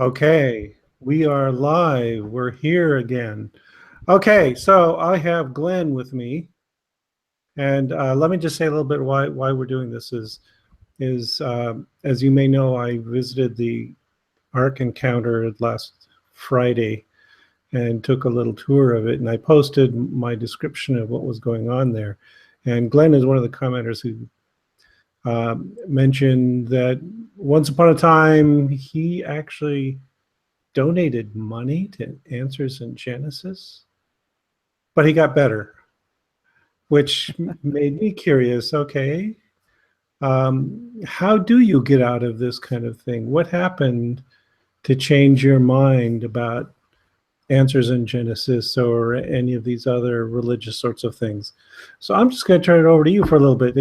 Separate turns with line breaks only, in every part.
Okay, we are live. We're here again. Okay, so I have Glenn with me, and let me just say a little bit why we're doing this is as you may know, I visited the Ark Encounter last Friday and took a little tour of it, and I posted my description of what was going on there. And Glenn is one of the commenters who mentioned that once upon a time he actually donated money to Answers in Genesis, but he got better, which made me curious. Okay, how do you get out of this kind of thing? What happened to change your mind about Answers in Genesis or any of these other religious sorts of things? So I'm just going to turn it over to you for a little bit.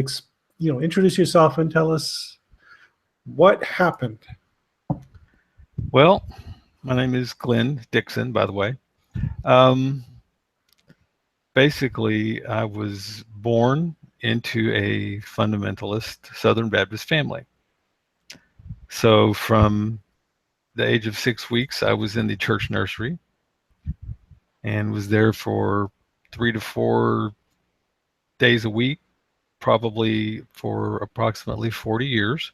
Introduce yourself and tell us what happened.
Well, my name is Glenn Dixon, by the way. Um, Basically, I was born into a fundamentalist Southern Baptist family. So from the age of 6 weeks, I was in the church nursery and was there for 3 to 4 days a week, probably for approximately 40 years.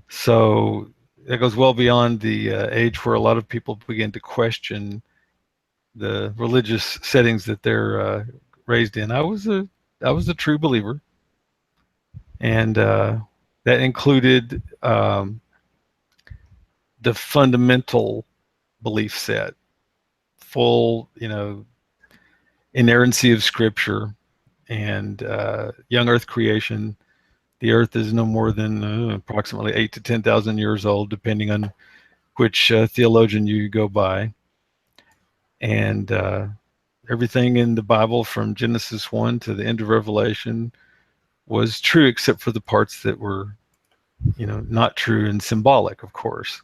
So that goes well beyond the age where a lot of people begin to question the religious settings that they're raised in. I was a true believer, and that included the fundamental belief set, full, inerrancy of Scripture, and young Earth creation. The Earth is no more than approximately 8 to 10,000 years old, depending on which theologian you go by, and everything in the Bible from Genesis 1 to the end of Revelation was true, except for the parts that were, not true and symbolic, of course,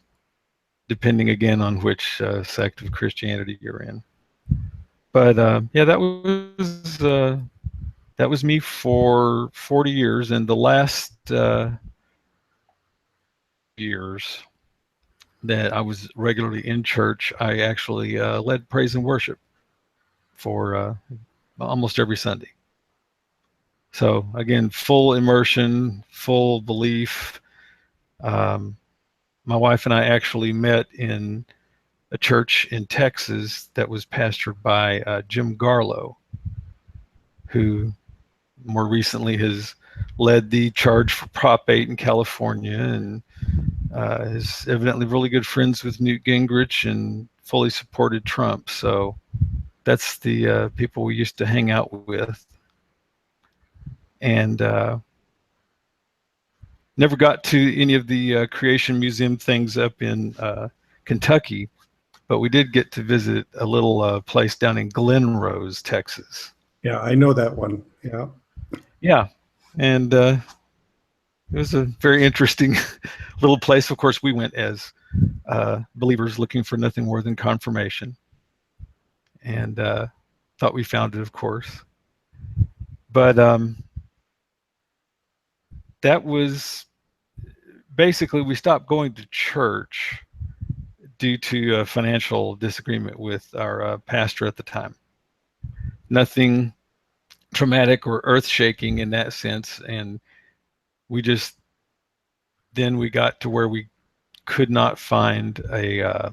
depending again on which sect of Christianity you're in. But yeah, that was me for 40 years, and the last years that I was regularly in church, I actually led praise and worship for almost every Sunday. So again, full immersion, full belief. Um, my wife and I actually met in a church in Texas that was pastored by Jim Garlow, who more recently has led the charge for Prop 8 in California, and is evidently really good friends with Newt Gingrich and fully supported Trump. So that's the people we used to hang out with. And never got to any of the Creation Museum things up in Kentucky, but we did get to visit a little place down in Glen Rose, Texas.
Yeah, I know that one. Yeah.
Yeah, and it was a very interesting little place. Of course, we went as believers looking for nothing more than confirmation, and thought we found it, of course. But that was basically, we stopped going to church due to a financial disagreement with our pastor at the time. Nothing traumatic or earth shaking in that sense. And we just, then we got to where we could not find a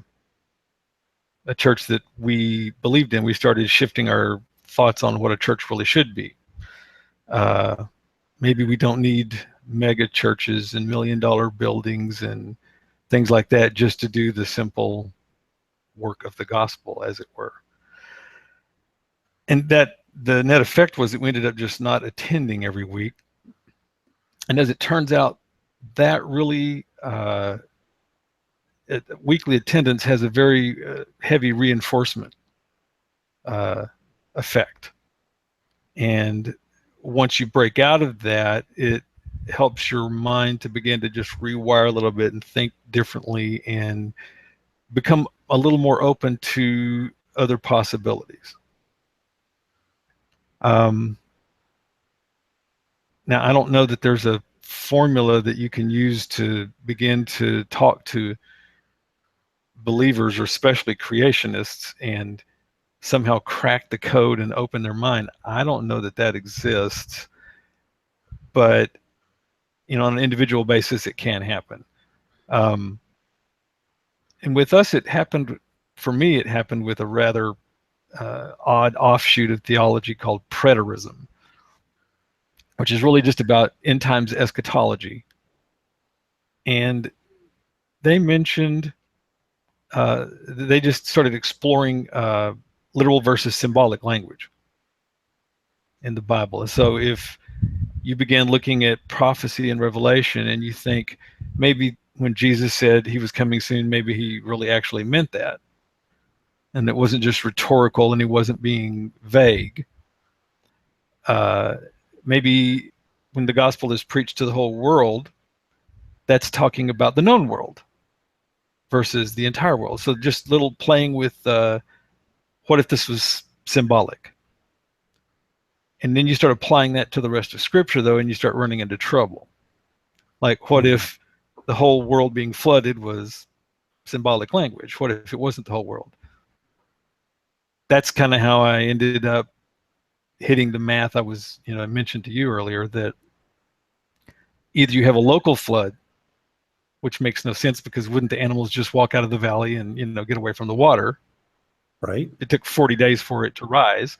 church that we believed in. We started shifting our thoughts on what a church really should be. Uh, Maybe we don't need mega churches and $1 million buildings and things like that just to do the simple work of the gospel, as it were. And that the net effect was that we ended up just not attending every week. And as it turns out, that really weekly attendance has a very heavy reinforcement effect. And once you break out of that, it helps your mind to begin to just rewire a little bit and think differently and become a little more open to other possibilities. Now, I don't know that there's a formula that you can use to begin to talk to believers, or especially creationists, and somehow crack the code and open their mind. I don't know that that exists, but on an individual basis, it can happen. And with us, it happened. For me, it happened with a rather odd offshoot of theology called preterism, which is really just about end times eschatology. And they mentioned, they just started exploring literal versus symbolic language in the Bible. And so if you begin looking at prophecy and Revelation and you think maybe when Jesus said he was coming soon, maybe he really actually meant that, and it wasn't just rhetorical and he wasn't being vague. Maybe when the gospel is preached to the whole world, that's talking about the known world versus the entire world. So just little playing with what if this was symbolic? And then you start applying that to the rest of Scripture, though, and you start running into trouble. Like, what if the whole world being flooded was symbolic language? What if it wasn't the whole world? That's kind of how I ended up hitting the math I mentioned to you earlier, that either you have a local flood, which makes no sense because wouldn't the animals just walk out of the valley and get away from the water?
Right.
It took 40 days for it to rise.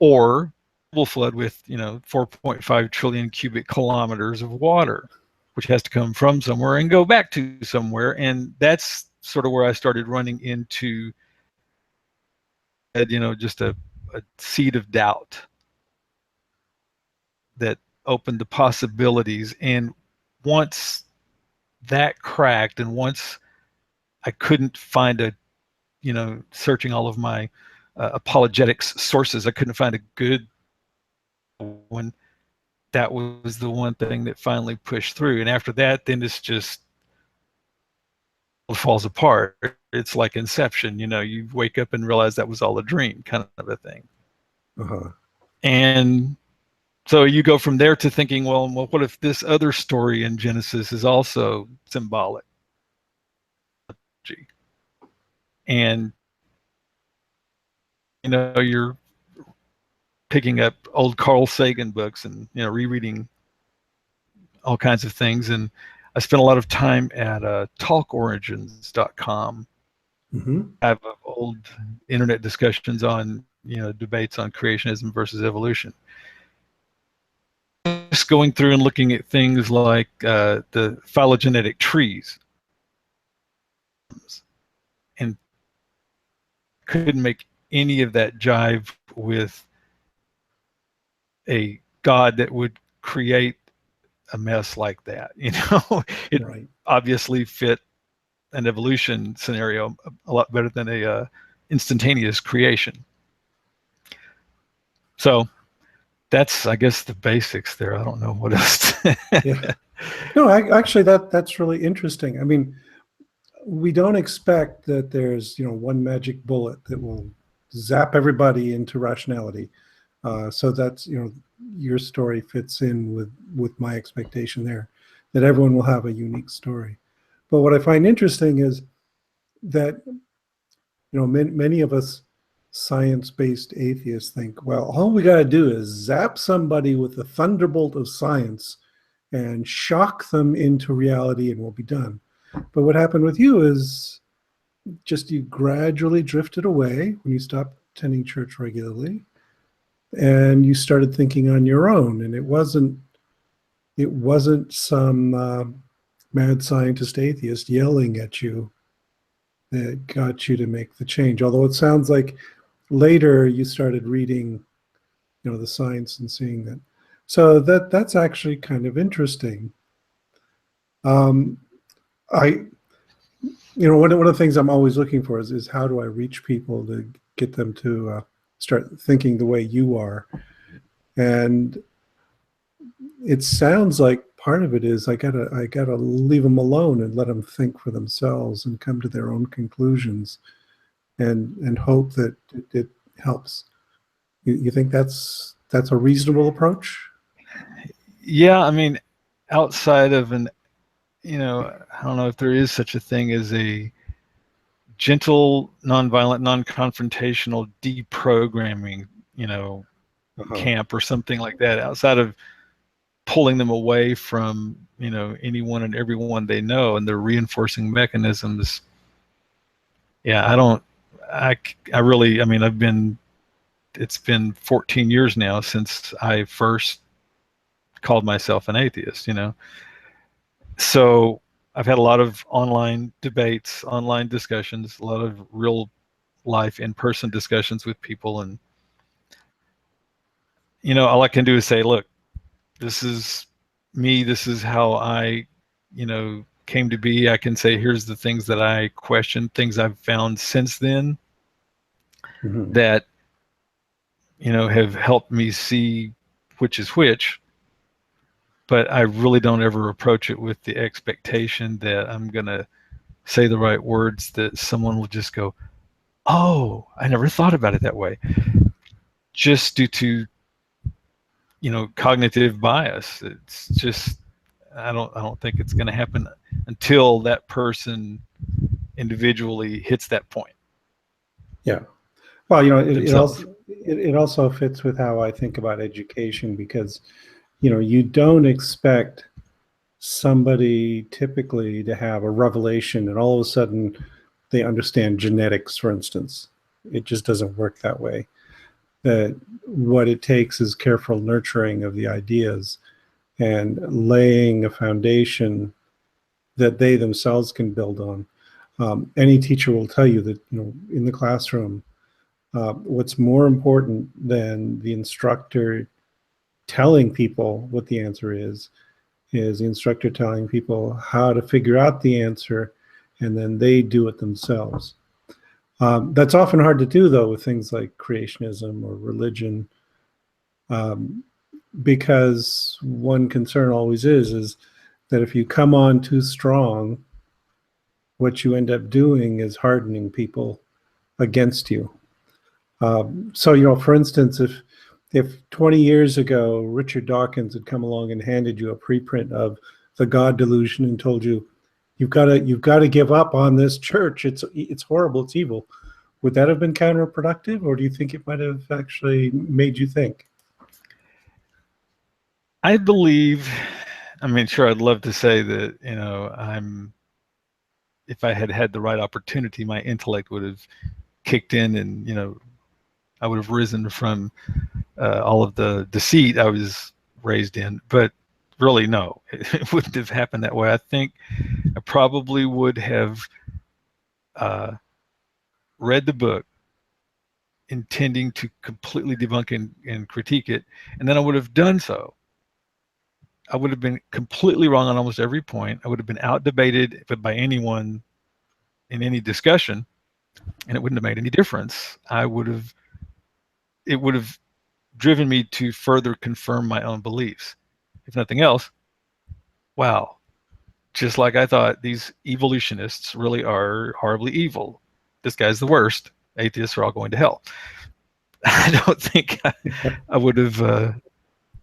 Or global flood with 4.5 trillion cubic kilometers of water, which has to come from somewhere and go back to somewhere. And that's sort of where I started running into just a seed of doubt that opened the possibilities. And once that cracked, and once I couldn't find searching all of my apologetics sources, I couldn't find a good one. That was the one thing that finally pushed through. And after that, then it's just falls apart. It's like Inception, you wake up and realize that was all a dream, kind of a thing.
Uh-huh.
And so you go from there to thinking, well, what if this other story in Genesis is also symbolic? And you're picking up old Carl Sagan books and rereading all kinds of things. And I spent a lot of time at talkorigins.com.
Mm-hmm.
I have old internet discussions on debates on creationism versus evolution. Just going through and looking at things like the phylogenetic trees, and couldn't make any of that jive with a God that would create a mess like that. It
Right.
obviously fit an evolution scenario a lot better than a instantaneous creation. So that's, I guess, the basics there. I don't know what else.
Yeah. No, actually, that's really interesting. I mean, we don't expect that there's one magic bullet that will zap everybody into rationality. So that's your story fits in with my expectation there, that everyone will have a unique story. But what I find interesting is that many of us science-based atheists think, well, all we got to do is zap somebody with the thunderbolt of science and shock them into reality and we'll be done. But what happened with you is just you gradually drifted away when you stopped attending church regularly, and you started thinking on your own. And it wasn't some mad scientist atheist yelling at you that got you to make the change. Although it sounds like later you started reading, the science and seeing that. So that's actually kind of interesting. I, one of the things I'm always looking for is how do I reach people to get them to start thinking the way you are. And it sounds like part of it is I gotta leave them alone and let them think for themselves and come to their own conclusions, and hope that it helps. You think that's a reasonable approach?
Yeah, I mean, outside of I don't know if there is such a thing as a gentle, nonviolent, non-confrontational deprogramming, camp or something like that, outside of pulling them away from, anyone and everyone they know and their reinforcing mechanisms. Yeah, I really, it's been 14 years now since I first called myself an atheist, So I've had a lot of online debates, online discussions, a lot of real life in-person discussions with people. And, all I can do is say, look, this is me. This is how I, came to be. I can say, here's the things that I question, things I've found since then that, have helped me see which is which. But I really don't ever approach it with the expectation that I'm going to say the right words that someone will just go, oh, I never thought about it that way. Just due to, cognitive bias. It's just, I don't think it's going to happen until that person individually hits that point.
Yeah. Well,
themselves.
it also fits with how I think about education, because, you don't expect somebody typically to have a revelation and all of a sudden they understand genetics, for instance. It just doesn't work that way. That what it takes is careful nurturing of the ideas and laying a foundation that they themselves can build on. Any teacher will tell you that, in the classroom, what's more important than the instructor telling people what the answer is the instructor telling people how to figure out the answer, and then they do it themselves. That's often hard to do, though, with things like creationism or religion, because one concern always is that if you come on too strong, what you end up doing is hardening people against you. So, for instance, if 20 years ago Richard Dawkins had come along and handed you a preprint of The God Delusion and told you you've got to give up on this church, it's horrible, it's evil, would that have been counterproductive, or do you think it might have actually made you think?
I believe, sure, I'd love to say that, if I had had the right opportunity, my intellect would have kicked in and, I would have risen from all of the deceit I was raised in. But really, no, it wouldn't have happened that way. I think I probably would have read the book intending to completely debunk and critique it, and then I would have done so. I would have been completely wrong on almost every point. I would have been out-debated by anyone in any discussion, and it wouldn't have made any difference. It would have driven me to further confirm my own beliefs. If nothing else, wow, just like I thought, these evolutionists really are horribly evil. This guy's the worst. Atheists are all going to hell. I don't think I would have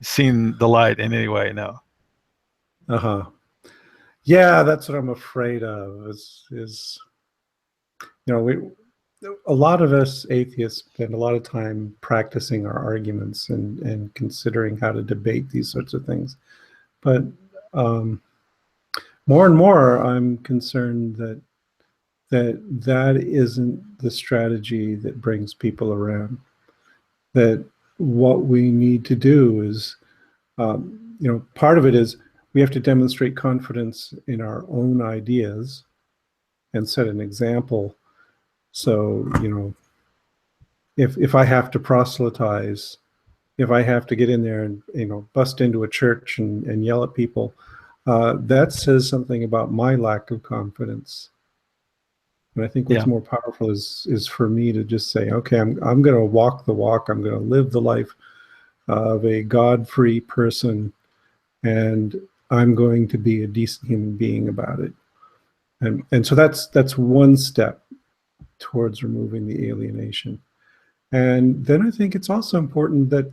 seen the light in any way, no.
Yeah, that's what I'm afraid of, is a lot of us atheists spend a lot of time practicing our arguments and considering how to debate these sorts of things. But more and more, I'm concerned that isn't the strategy that brings people around. That what we need to do is, part of it is we have to demonstrate confidence in our own ideas and set an example. So, if I have to proselytize, if I have to get in there and bust into a church and yell at people, that says something about my lack of confidence. And I think what's more powerful is for me to just say, okay, I'm going to walk the walk. I'm going to live the life of a God-free person, and I'm going to be a decent human being about it. And so that's one step towards removing the alienation. And then I think it's also important that,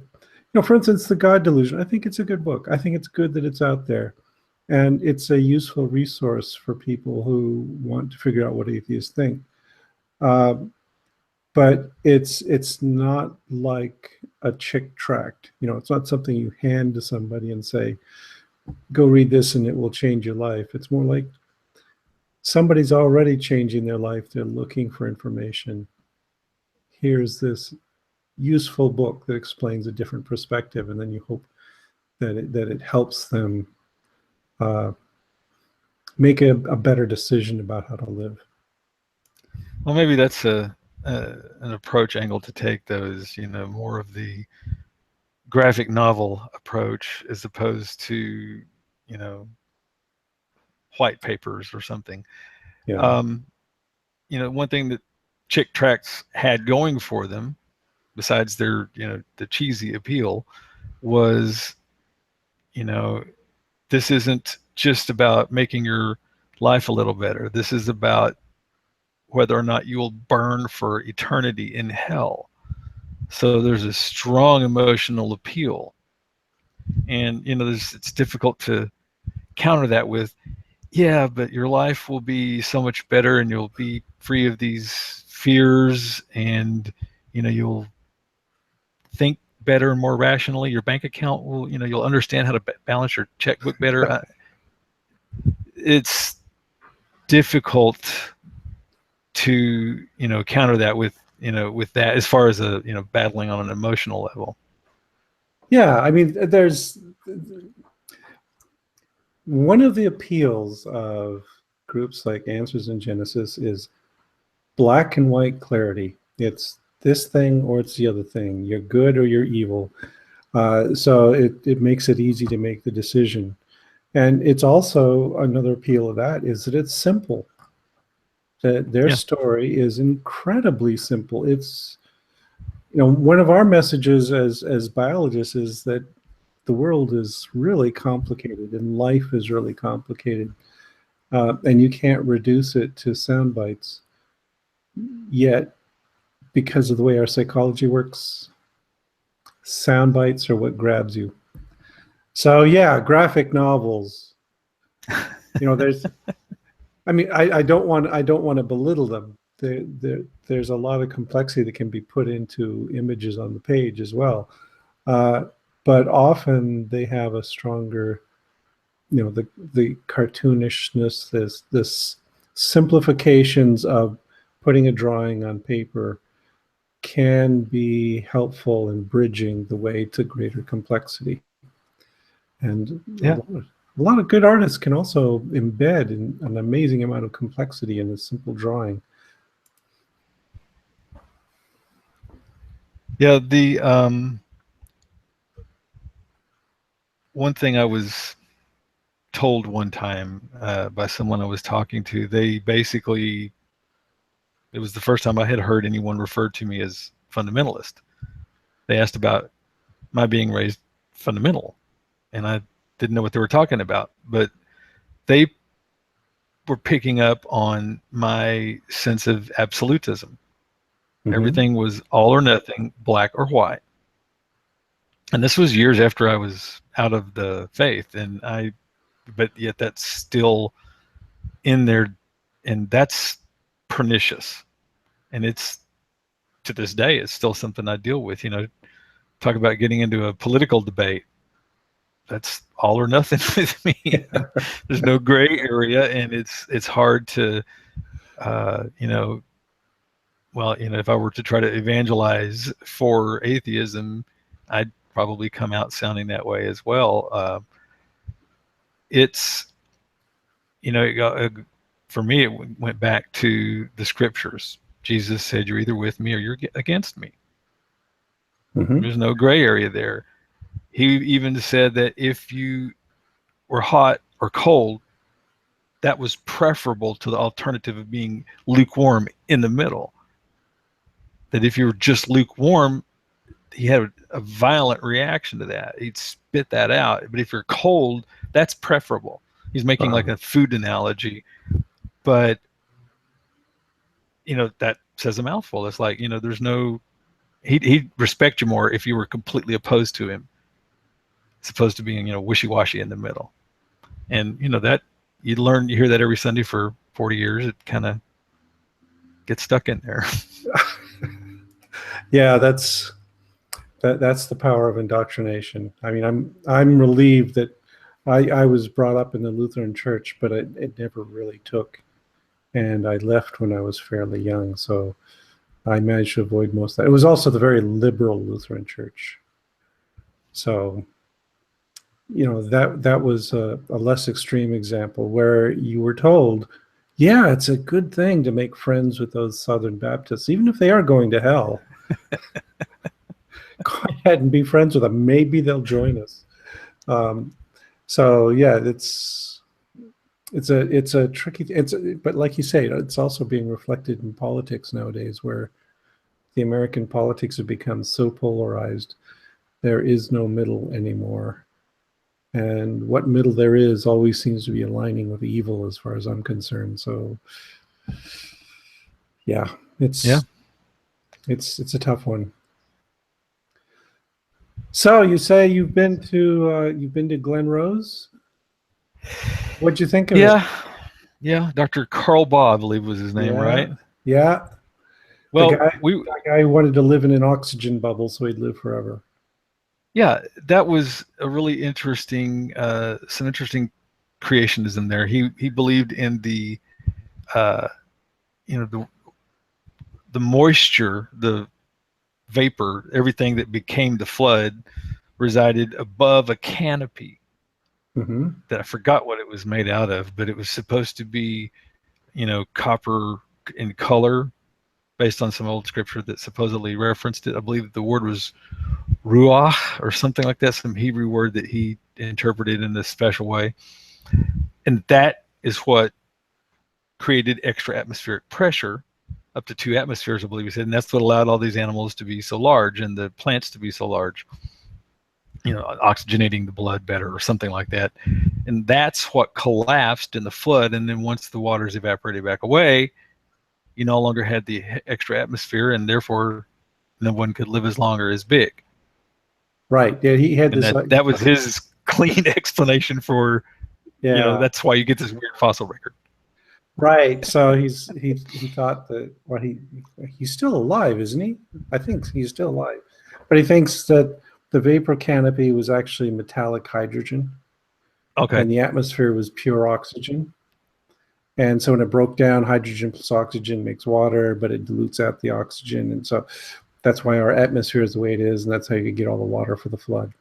for instance, The God Delusion, I think it's a good book. I think it's good that it's out there. And it's a useful resource for people who want to figure out what atheists think. Uh, but it's not like a chick tract. You know, it's not something you hand to somebody and say, "Go read this and it will change your life." It's more like somebody's already changing their life. They're looking for information. Here's this useful book that explains a different perspective, and then you hope that it helps them uh, make a better decision about how to live.
Well, maybe that's an approach angle to take, though, is, you know, more of the graphic novel approach as opposed to, you know, white papers or something.
Yeah.
Um, you know, one thing that chick tracts had going for them, besides their, you know, the cheesy appeal, was, you know, this isn't just about making your life a little better. This is about whether or not you will burn for eternity in hell. So there's a strong emotional appeal. And, you know, it's difficult to counter that with, yeah, but your life will be so much better and you'll be free of these fears, and, you know, you'll think better and more rationally. Your bank account will, you know, you'll understand how to balance your checkbook better. It's difficult to, you know, counter that with, you know, with that, as far as a, you know, battling on an emotional level.
Yeah, I mean, there's one of the appeals of groups like Answers in Genesis is black and white clarity. It's this thing or it's the other thing. You're good or you're evil. So it makes it easy to make the decision. And it's also another appeal of that is that it's simple. That their
Yeah.
story is incredibly simple. It's, you know, one of our messages as biologists is that the world is really complicated and life is really complicated, and you can't reduce it to sound bites. Yet, because of the way our psychology works, sound bites are what grabs you. So yeah, graphic novels. You know, there's. I mean, I don't want to belittle them. There's a lot of complexity that can be put into images on the page as well. Uh, but often they have a stronger, you know, the cartoonishness, this simplifications of putting a drawing on paper can be helpful in bridging the way to greater complexity. And
Yeah.
a lot of good artists can also embed an amazing amount of complexity in a simple drawing.
Yeah. The one thing I was told one time by someone I was talking to, they basically, it was the first time I had heard anyone refer to me as fundamentalist. They asked about my being raised fundamental, and I didn't know what they were talking about, but they were picking up on my sense of absolutism.
Mm-hmm.
Everything was all or nothing, black or white. And this was years after I was out of the faith, and but yet that's still in there, and that's pernicious. And it's, to this day, it's still something I deal with. You know, talk about getting into a political debate. That's all or nothing with me. There's no gray area, and it's hard to, you know, well, you know, if I were to try to evangelize for atheism, I'd probably come out sounding that way as well. It's, you know, for me, it went back to the scriptures. Jesus said, "You're either with me or you're against me."
Mm-hmm.
There's no gray area there. He even said that if you were hot or cold, that was preferable to the alternative of being lukewarm in the middle. That if you were just lukewarm, he had a violent reaction to that. He'd spit that out. But if you're cold, that's preferable. He's making like
Wow.
a food analogy, but, you know, that says a mouthful. It's like, you know, there's no, he'd respect you more if you were completely opposed to him, as opposed to being, you know, wishy-washy in the middle. And, you know, that you hear that every Sunday for 40 years. It kind of get stuck in there.
Yeah, that's the power of indoctrination. I mean, I'm relieved that I was brought up in the Lutheran Church, but it never really took, and I left when I was fairly young, so I managed to avoid most of that. It was also the very liberal Lutheran Church, so that was a less extreme example where you were told, yeah, it's a good thing to make friends with those Southern Baptists, even if they are going to hell. Go ahead and be friends with them. Maybe they'll join us. So yeah, it's a tricky. But like you say, it's also being reflected in politics nowadays, where the American politics have become so polarized. There is no middle anymore, and what middle there is always seems to be aligning with evil, as far as I'm concerned. So yeah, it's a tough one. So you say you've been to Glen Rose. What'd you think of it?
Yeah. Dr. Carl Baugh, I believe was his name,
Yeah,
right?
yeah. The
Well,
guy wanted to live in an oxygen bubble so he'd live forever.
yeah, that was a really interesting, some interesting creationism there. He believed in the, uh, the moisture, the vapor, everything that became the flood resided above a canopy
Mm-hmm.
that I forgot what it was made out of, but it was supposed to be, copper in color based on some old scripture that supposedly referenced it. I believe the word was ruach or something like that, some Hebrew word that he interpreted in this special way. And that is what created extra atmospheric pressure up to 2 atmospheres, I believe he said. And that's what allowed all these animals to be so large and the plants to be so large, oxygenating the blood better or something like that. And that's what collapsed in the flood. And then once the waters evaporated back away, you no longer had the extra atmosphere, and therefore no one could live as long or as big.
Right. Yeah, he had
And
this.
that was his clean explanation for,
Yeah.
that's why you get this weird fossil record.
Right. So he thought that he's still alive, isn't he? I think he's still alive, but he thinks that the vapor canopy was actually metallic hydrogen,
Okay.
and the atmosphere was pure oxygen. And so when it broke down, hydrogen plus oxygen makes water, but it dilutes out the oxygen, and so that's why our atmosphere is the way it is, and that's how you get all the water for the flood.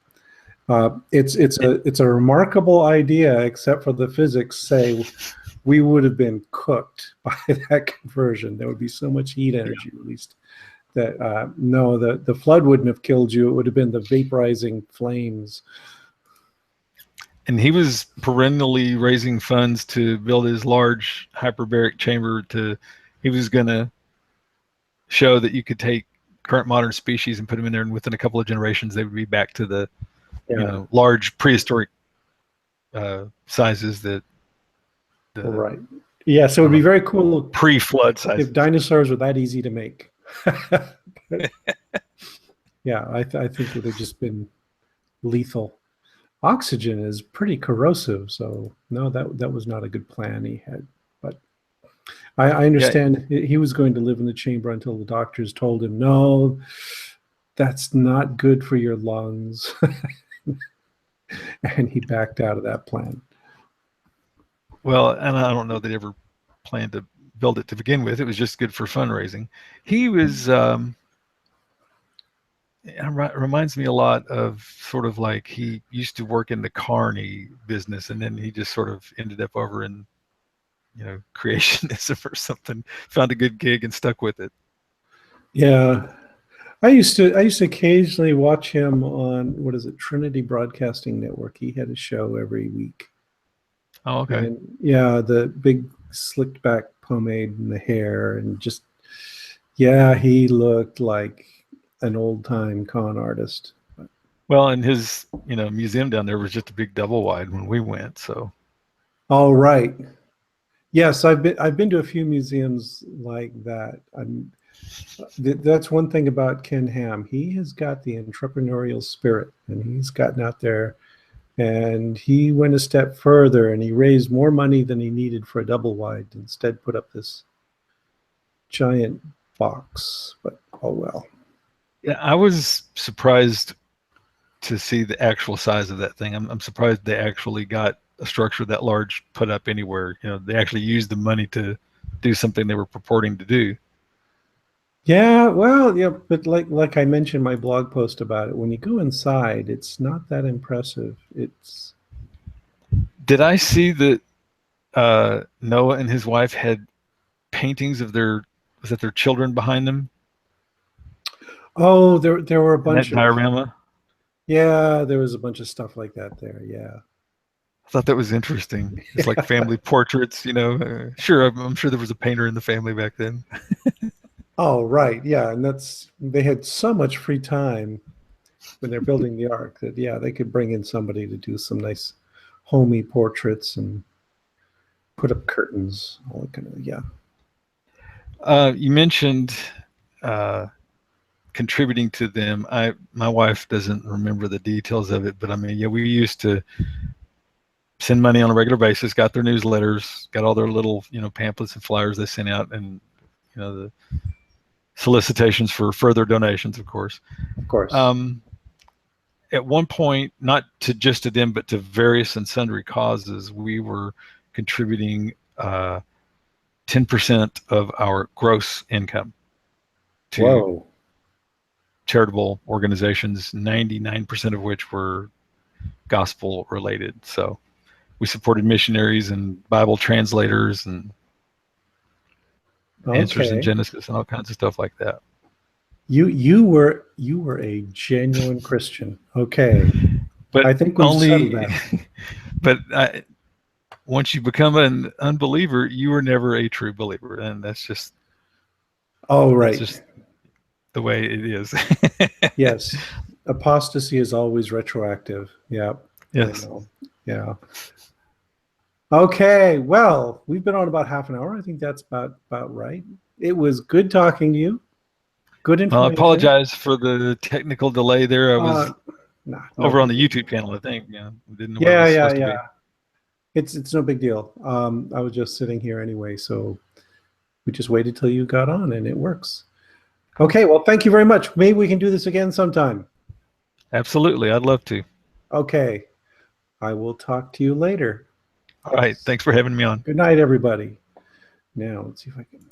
It's a remarkable idea, except for the physics say we would have been cooked by that conversion. There would be so much heat energy released that no, the flood wouldn't have killed you. It would have been the vaporizing flames.
And he was perennially raising funds to build his large hyperbaric chamber. He was going to show that you could take current modern species and put them in there, and within a couple of generations they would be back to the large prehistoric sizes that
right. Yeah, so it would be very cool
pre-flood sizes
if dinosaurs were that easy to make. Yeah, I think it would have just been lethal. Oxygen is pretty corrosive, so no, that was not a good plan he had. But I understand he was going to live in the chamber until the doctors told him, no, that's not good for your lungs. And he backed out of that plan.
Well, and I don't know that he ever planned to build it to begin with. It was just good for fundraising. He was, it reminds me a lot of sort of like he used to work in the carny business, and then he just sort of ended up over in, creationism or something, found a good gig and stuck with it.
Yeah. I used to occasionally watch him on, what is it, Trinity Broadcasting Network. He had a show every week.
Oh, okay.
And yeah, the big slicked back pomade in the hair, and just, yeah, he looked like an old time con artist.
Well, and his, museum down there was just a big double wide when we went. So.
All right. Yes, I've been to a few museums like that. That's one thing about Ken Ham. He has got the entrepreneurial spirit, and he's gotten out there, and he went a step further, and he raised more money than he needed for a double wide. Instead, put up this giant box, but oh well.
Yeah, I was surprised to see the actual size of that thing. I'm surprised they actually got a structure that large put up anywhere. You know, they actually used the money to do something they were purporting to do.
Yeah, well, yeah, but like I mentioned in my blog post about it, when you go inside, it's not that impressive. It's
Did I see that Noah and his wife had paintings of their children behind them
oh, there were a
in that
bunch of
diorama?
yeah, there was a bunch of stuff like that there. Yeah.
I thought that was interesting. It's like family portraits, you know. Sure, I'm sure there was a painter in the family back then.
Oh, right. Yeah, and that's they had so much free time when they're building the ark that yeah, they could bring in somebody to do some nice homey portraits and put up curtains, all that kind of yeah.
You mentioned uh, contributing to them. My wife doesn't remember the details of it, but I mean, yeah, we used to send money on a regular basis. Got their newsletters, got all their little pamphlets and flyers they sent out, and the solicitations for further donations, of course.
Of course.
Um, at one point, not to just to them, but to various and sundry causes, we were contributing 10% of our gross income to
Whoa.
charitable organizations, 99% of which were gospel related. So we supported missionaries and Bible translators and answers in
Okay.
Genesis and all kinds of stuff like that.
You were a genuine Christian. Okay.
But
I think we've settled
only,
that.
but once you become an unbeliever, you were never a true believer, and
Oh,
that's
right.
just the way it is.
Yes. Apostasy is always retroactive. Yeah, I
Yes.
know. Yeah. Okay. Well, we've been on about half an hour. I think that's about right. It was good talking to you. Good
Well, I
information.
apologize for the technical delay there. I was
Nah, no
over on
big
the
deal.
YouTube channel, I think. Yeah, didn't know where I
Yeah,
was
yeah,
supposed to be.
yeah. It's no big deal. I was just sitting here anyway, so we just waited till you got on, and it works.
Cool.
Okay. Well, thank you very much. Maybe we can do this again sometime.
Absolutely, I'd love to.
Okay. I will talk to you later.
All right, thanks for having me on.
Good night, everybody. Now, let's see if I can.